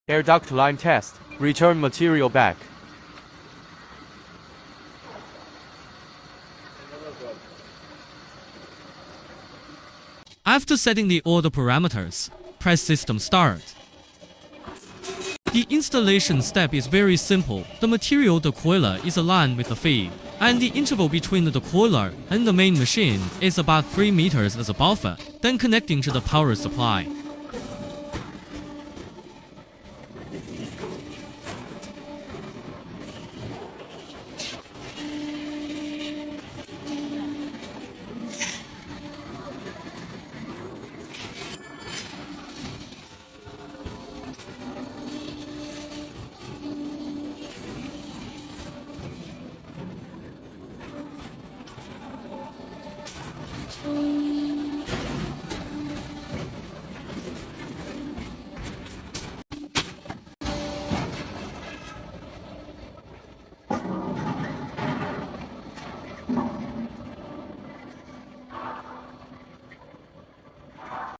Air duct line test. Return material back. After setting the order parameters, press System Start. The installation step is very simple. The material decoiler is aligned with the feed, and the interval between the decoiler and the main machine is about 3 meters as a buffer, then connecting to the power supply.